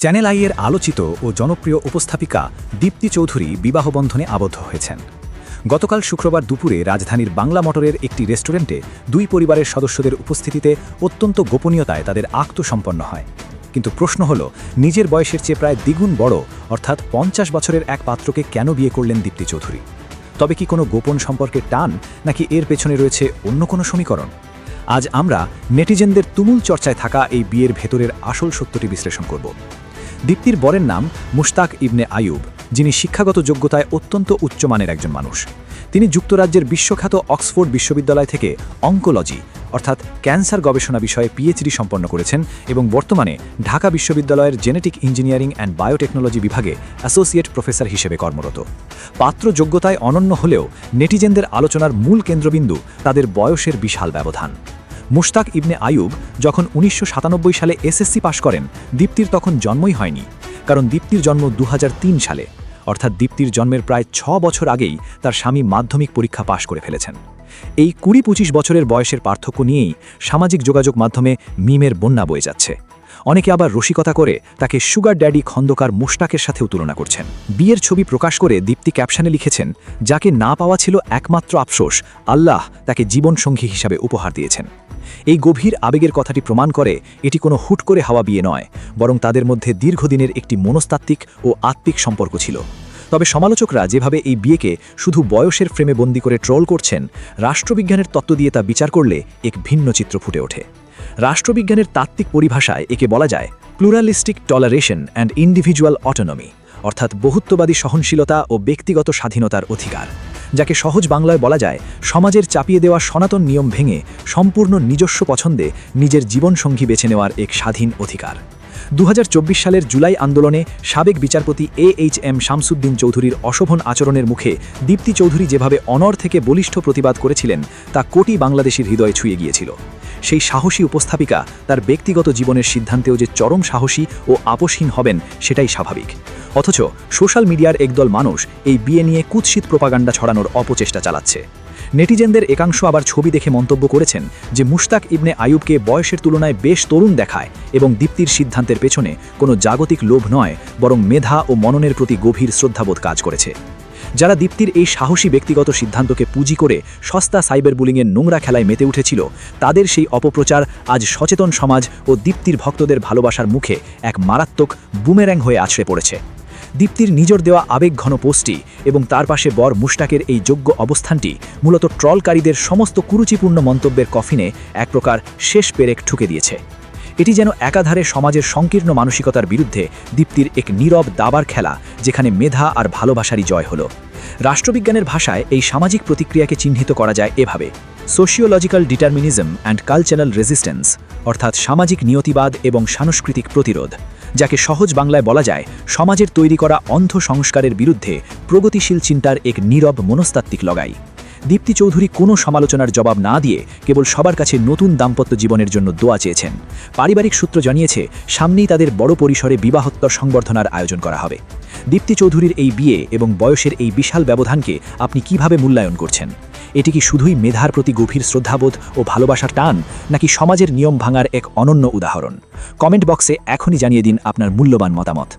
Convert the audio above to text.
Channel আই-এর আলোচিত ও জনপ্রিয় উপস্থাপিকা দীপ্তি চৌধুরী বিবাহবন্ধনে আবদ্ধ হয়েছেন। গতকাল শুক্রবার দুপুরে রাজধানীর বাংলা মোটরের একটি রেস্টুরেন্টে দুই পরিবারের সদস্যদের উপস্থিতিতে অত্যন্ত গোপনীয়তায় তাদের আক্ত সম্পন্ন হয়। কিন্তু প্রশ্ন হল, নিজের বয়সের চেয়ে প্রায় দ্বিগুণ বড় অর্থাৎ ৫০ বছরের এক পাত্রকে কেন বিয়ে করলেন দীপ্তি চৌধুরী? তবে কি কোনো গোপন সম্পর্কের টান, নাকি এর পেছনে রয়েছে অন্য কোনো সমীকরণ? আজ আমরা নেটিজেনদের তুমুল চর্চায় থাকা এই বিয়ের ভেতরের আসল সত্যটি বিশ্লেষণ করব। দীপ্তির বরের নাম মুশতাক ইবনে আইয়ুব, যিনি শিক্ষাগত যোগ্যতায় অত্যন্ত উচ্চমানের একজন মানুষ। তিনি যুক্তরাজ্যের বিশ্বখ্যাত অক্সফোর্ড বিশ্ববিদ্যালয় থেকে অঙ্কোলজি অর্থাৎ ক্যান্সার গবেষণা বিষয়ে পিএইচডি সম্পন্ন করেছেন এবং বর্তমানে ঢাকা বিশ্ববিদ্যালয়ের জেনেটিক ইঞ্জিনিয়ারিং অ্যান্ড বায়োটেকনোলজি বিভাগে অ্যাসোসিয়েট প্রফেসর হিসেবে কর্মরত। পাত্র যোগ্যতায় অনন্য হলেও নেটিজেনদের আলোচনার মূল কেন্দ্রবিন্দু তাদের বয়সের বিশাল ব্যবধান। মুশতাক ইবনে আইয়ুব যখন ১৯৯৭ সালে এসএসসি পাশ করেন, দীপ্তির তখন জন্মই হয়নি, কারণ দীপ্তির জন্ম ২০০৩ সালে, অর্থাৎ দীপ্তির জন্মের প্রায় ৬ বছর আগেই তার স্বামী মাধ্যমিক পরীক্ষা পাশ করে ফেলেছেন। এই ২০-২৫ বছরের বয়সের পার্থক্য নিয়েই সামাজিক যোগাযোগ মাধ্যমে মিমের বন্যা বয়ে যাচ্ছে। অনেকে আবার রসিকতা করে তাকে সুগার ড্যাডি খন্দকার মুশতাকের সাথেও তুলনা করছেন। বিয়ের ছবি প্রকাশ করে দীপ্তি ক্যাপশনে লিখেছেন, যাকে না পাওয়া ছিল একমাত্র আফসোস, আল্লাহ তাকে জীবনসঙ্গী হিসাবে উপহার দিয়েছেন। এই গভীর আবেগের কথাটি প্রমাণ করে এটি কোনো হুট করে হওয়া বিয়ে নয়, বরং তাদের মধ্যে দীর্ঘদিনের একটি মনস্তাত্ত্বিক ও আত্মিক সম্পর্ক ছিল। তবে সমালোচকরা যেভাবে এই বিয়েকে শুধু বয়সের ফ্রেমে বন্দী করে ট্রোল করছেন, রাষ্ট্রবিজ্ঞানের তত্ত্ব দিয়ে তা বিচার করলে এক ভিন্ন চিত্র ফুটে ওঠে। রাষ্ট্রবিজ্ঞানের তাত্ত্বিক পরিভাষায় একে বলা যায় pluralistic toleration and individual autonomy, অর্থাৎ বহুত্ববাদী সহনশীলতা ও ব্যক্তিগত স্বাধীনতার অধিকার, যাকে সহজ বাংলায় বলা যায় সমাজের চাপিয়ে দেওয়া সনাতন নিয়ম ভেঙে সম্পূর্ণ নিজস্ব পছন্দে নিজের জীবনসঙ্গী বেছে নেওয়ার এক স্বাধীন অধিকার। ২০২৪ সালের জুলাই আন্দোলনে সাবেক বিচারপতি AHM শামসুদ্দিন চৌধুরীর অশোভন আচরণের মুখে দীপ্তি চৌধুরী যেভাবে অনড় থেকে বলিষ্ঠ প্রতিবাদ করেছিলেন, তা কোটি বাংলাদেশির হৃদয়ে ছুঁয়ে গিয়েছিল। সেই সাহসী উপস্থাপিকা তার ব্যক্তিগত জীবনের সিদ্ধান্তেও যে চরম সাহসী ও আপোষহীন হবেন, সেটাই স্বাভাবিক। অথচ সোশ্যাল মিডিয়ার একদল মানুষ এই বিয়ে নিয়ে কুৎসিত প্রোপাগান্ডা ছড়ানোর অপচেষ্টা চালাচ্ছে। নেটিজেনদের একাংশ আবার ছবি দেখে মন্তব্য করেছেন যে মুশতাক ইবনে আইয়ুবকে বয়সের তুলনায় বেশ তরুণ দেখায় এবং দীপ্তির সিদ্ধান্তের পেছনে কোনো জাগতিক লোভ নয়, বরং মেধা ও মননের প্রতি গভীর শ্রদ্ধাবোধ কাজ করেছে। যারা দীপ্তির এই সাহসী ব্যক্তিগত সিদ্ধান্তকে পুঁজি করে সস্তা সাইবার বুলিংয়ের নোংরা খেলায় মেতে উঠেছিল, তাদের সেই অপপ্রচার আজ সচেতন সমাজ ও দীপ্তির ভক্তদের ভালোবাসার মুখে এক মারাত্মক বুমের্যাং হয়ে আছড়ে পড়েছে। দীপ্তির নিজের দেওয়া আবেগঘন পোস্টটি এবং তার পাশে বর মুশতাকের এই যোগ্য অবস্থানটি মূলত ট্রলকারীদের সমস্ত কুরুচিপূর্ণ মন্তব্যের কফিনে এক প্রকার শেষ পেরেক ঠুকে দিয়েছে। এটি যেন একাধারে সমাজের সংকীর্ণ মানসিকতার বিরুদ্ধে দীপ্তির এক নীরব দাবার খেলা, যেখানে মেধা আর ভালোবাসারই জয় হলো। রাষ্ট্রবিজ্ঞানের ভাষায় এই সামাজিক প্রতিক্রিয়াকে চিহ্নিত করা যায় এভাবে: sociological determinism and cultural resistance, অর্থাৎ সামাজিক নিয়তিবাদ এবং সাংস্কৃতিক প্রতিরোধ, যাকে সহজ বাংলায় বলা যায় সমাজের তৈরি করা অন্ধ সংস্কারের বিরুদ্ধে প্রগতিশীল চিন্তার এক নীরব মনস্তাত্ত্বিক লড়াই। দীপ্তি চৌধুরী কোনো সমালোচনার জবাব না দিয়ে কেবল সবার কাছে নতুন দাম্পত্য জীবনের জন্য দোয়া চেয়েছেন। পারিবারিক সূত্র জানিয়েছে, সামনেই তাদের বড় পরিসরে বিবাহোত্তর সংবর্ধনার আয়োজন করা হবে। দীপ্তি চৌধুরীর এই বিয়ে এবং বয়সের এই বিশাল ব্যবধানকে আপনি কিভাবে মূল্যায়ন করছেন? এটি কি শুধুই মেধার প্রতি গভীর শ্রদ্ধাবোধ ও ভালোবাসার টান, নাকি সমাজের নিয়ম ভাঙার এক অনন্য উদাহরণ? কমেন্ট বক্সে এখনই জানিয়ে দিন আপনার মূল্যবান মতামত।